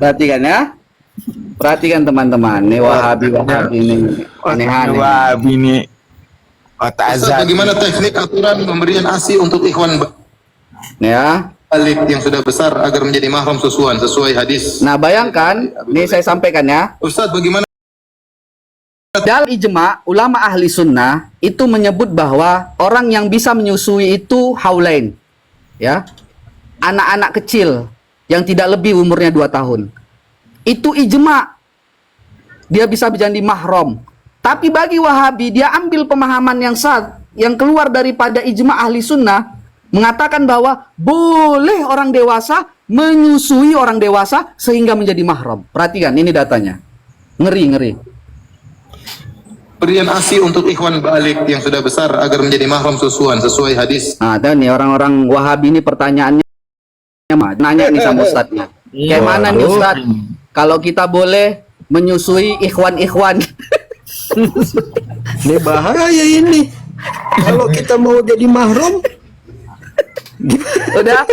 Perhatikan ya. Perhatikan teman-teman. Nih Wahabi ini aneh-aneh. Wahabi ini. Ustaz, bagaimana teknik aturan pemberian ASI untuk ikhwan Ya. balik yang sudah besar agar menjadi mahram susuan sesuai hadis? Nah, bayangkan, nih saya sampaikan ya. Ustaz, bagaimana Dalam ijma, ulama ahli sunnah itu menyebut bahwa orang yang bisa menyusui itu haulain. Ya. Anak-anak kecil yang tidak lebih umurnya 2 tahun. Itu ijma. Dia bisa menjadi mahram. Tapi bagi Wahabi, dia ambil pemahaman yang keluar daripada ijma ahli sunnah, mengatakan bahwa boleh orang dewasa menyusui orang dewasa sehingga menjadi mahram. Perhatikan, ini datanya. Ngeri. pemberian ASI untuk ikhwan balik yang sudah besar agar menjadi mahram susuan sesuai hadis? Nah, dan nih orang-orang Wahabi ini pertanyaannya, nanya nih sama ustadznya. Kayak mana nih ustadz? Kalau kita boleh menyusui ikhwan-ikhwan. Ini bahaya ini. Kalau kita mau jadi mahram, Udah.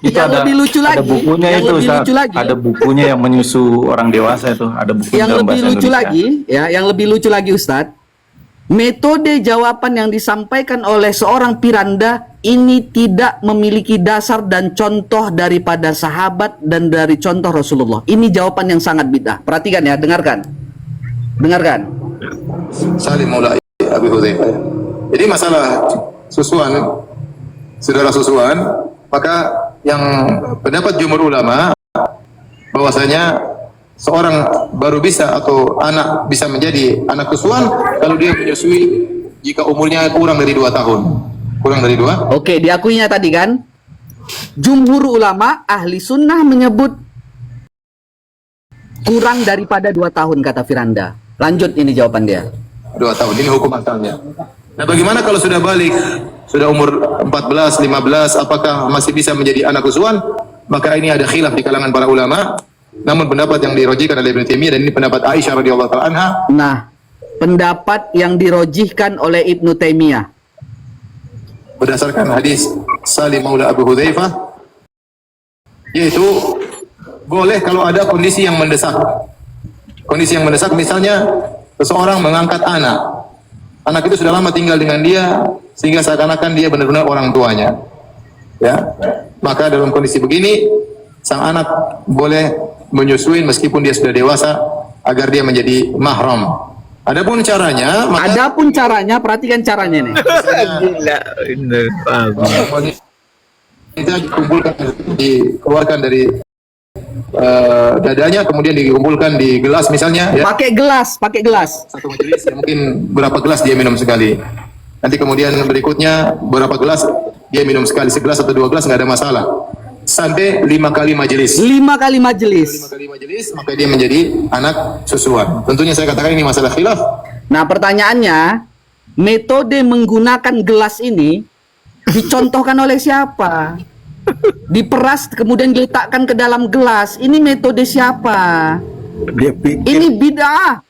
Itu Yang lebih lucu lagi. Ada bukunya yang itu, lebih Ustaz. lucu lagi. Ada bukunya yang menyusu orang dewasa itu. Ada buku Yang dalam lebih bahasa lucu Indonesia. lagi, ya, yang lebih lucu lagi Ustadz. Metode jawaban yang disampaikan oleh seorang piranda ini tidak memiliki dasar dan contoh daripada sahabat dan dari contoh Rasulullah. Ini jawaban yang sangat bid'ah. Perhatikan ya, dengarkan. Dengarkan. Salim Maula Abi Hudzaifah. Jadi masalah susuan, saudara susuan, maka yang pendapat jumhur ulama bahwasanya seorang baru bisa atau anak bisa menjadi anak susuan kalau dia menyusui jika umurnya kurang dari 2 tahun. Kurang dari 2? Oke, diakuinya tadi kan. Jumhur ulama ahli sunnah menyebut kurang daripada 2 tahun kata Firanda. Lanjut, ini jawaban dia. 2 tahun. Ini hukum asalnya. Nah, bagaimana kalau sudah balik, sudah umur 14, 15, apakah masih bisa menjadi anak usuan? Maka ini ada khilaf di kalangan para ulama. Namun pendapat yang dirojihkan oleh Ibnu Taimiyah, dan ini pendapat Aisyah radhiyallahu taala anha. Nah, pendapat yang dirojihkan oleh Ibnu Taimiyah Berdasarkan hadis Salim Maula Abu Hudzaifah, yaitu boleh kalau ada kondisi yang mendesak. Kondisi yang mendesak misalnya seseorang mengangkat anak. Anak itu sudah lama tinggal dengan dia sehingga seakan-akan dia benar-benar orang tuanya. Ya. Maka dalam kondisi begini sang anak boleh menyusui meskipun dia sudah dewasa agar dia menjadi mahram. Adapun caranya, perhatikan caranya nih. Gila, bener. Kita dikeluarkan dari dadanya, kemudian dikumpulkan di gelas misalnya. Ya. Pakai gelas. Satu majelis ya, mungkin berapa gelas dia minum sekali. Nanti kemudian berikutnya berapa gelas dia minum sekali, 1 atau 2 gelas nggak ada masalah. Sampai 5 kali majelis. 5 kali majelis. 5 kali majelis maka dia menjadi anak susuan. Tentunya saya katakan ini masalah khilaf. Nah, pertanyaannya, metode menggunakan gelas ini dicontohkan oleh siapa? Diperas kemudian diletakkan ke dalam gelas. Ini metode siapa? dia pikir Ini bid'ah.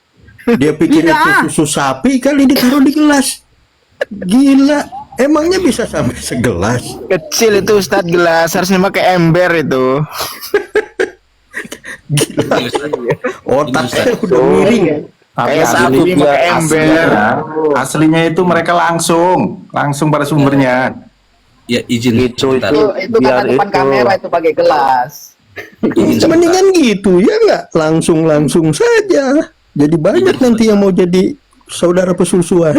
dia pikir Bid'ah. itu susu sapi kali ditaruh di gelas. Gila, emangnya bisa sampai segelas? Kecil itu Ustadz gelas, harusnya pakai ember itu. Gila, otaknya udah miring. Tapi Kayak sapi aslinya, pakai ember. aslinya itu mereka langsung pada sumbernya. Ya izin Itu sebentar. Itu karena biar depan itu. kamera itu pakai gelas. Izin sebentar. Mendingan gitu ya nggak? Langsung saja. Jadi banyak nanti yang mau jadi saudara pesusuan.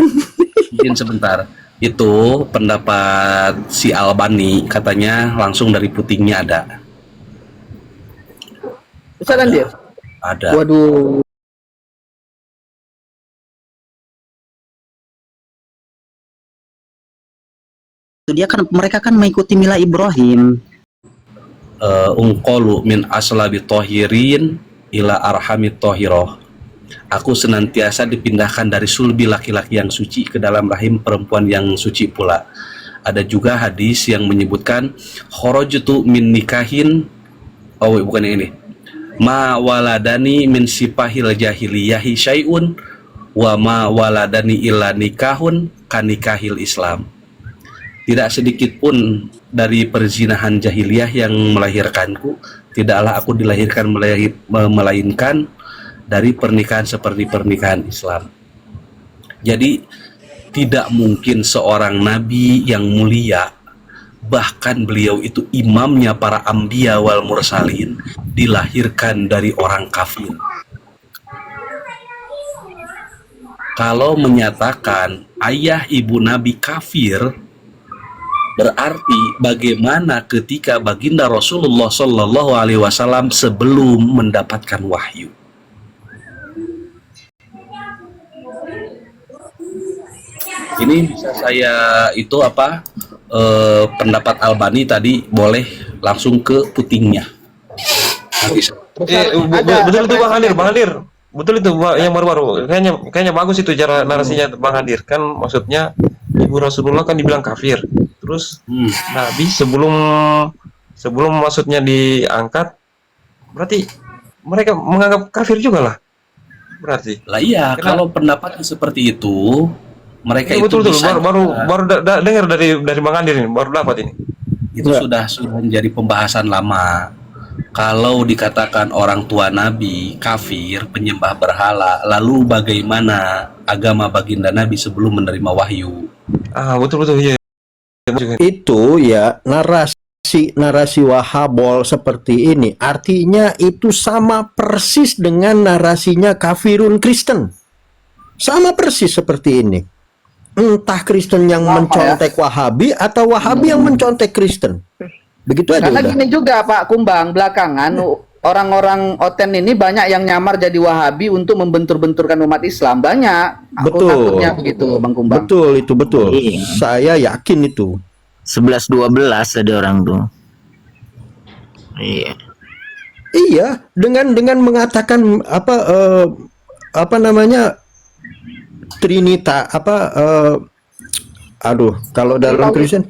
Izin sebentar. Itu pendapat si Albani, katanya langsung dari putingnya ada. Bisa kan dia? Ada. Waduh. Mereka kan mengikuti mila Ibrahim. Ungqolu min aslabi tohirin ila arhamit tohiroh. Aku senantiasa dipindahkan dari sulbi laki-laki yang suci ke dalam rahim perempuan yang suci pula. Ada juga hadis yang menyebutkan kharajtu min nikahin, oh bukan yang ini, ma waladani min sipahil jahiliyahi syai'un wa ma waladani illa nikahun kanikahil Islam. Tidak sedikit pun dari perzinahan jahiliyah yang melahirkanku, tidaklah aku dilahirkan melainkan dari pernikahan seperti pernikahan Islam. Jadi tidak mungkin seorang nabi yang mulia, bahkan beliau itu imamnya para anbiya wal mursalin, dilahirkan dari orang kafir. Kalau menyatakan ayah ibu nabi kafir, berarti bagaimana ketika baginda Rasulullah Shallallahu Alaihi Wasallam sebelum mendapatkan wahyu? Ini bisa saya itu apa pendapat Albani tadi, boleh langsung ke putingnya. Betul itu Bang Hadir. Betul itu yang baru-baru. Kayaknya bagus itu cara narasinya Bang Hadir. Kan maksudnya ibu Rasulullah kan dibilang kafir. Terus Nabi sebelum maksudnya diangkat, berarti mereka menganggap kafir juga lah. Berarti. Lah iya, kalau pendapatnya seperti itu, mereka itu betul bisa baru dengar dari Bang Hadir ini, baru dapat ini. itu sudah menjadi pembahasan lama. Kalau dikatakan orang tua Nabi kafir, penyembah berhala, lalu bagaimana agama baginda Nabi sebelum menerima wahyu? Betul iya. Itu ya narasi Wahabol seperti ini, artinya itu sama persis dengan narasinya kafirun Kristen, sama persis seperti ini. Entah Kristen yang mencontek Wahabi atau Wahabi yang mencontek Kristen, begitu aja. Karena udah. gini juga Pak Kumbang, belakangan orang-orang Oten ini banyak yang nyamar jadi Wahabi untuk membentur-benturkan umat Islam, banyak. Aku Betul. takutnya begitu Bang Kumbang. Betul, itu betul. Iya. Saya yakin itu. 11-12 ada orang tuh. Iya. Iya, dengan mengatakan apa namanya Trinita kalau dalam Kristen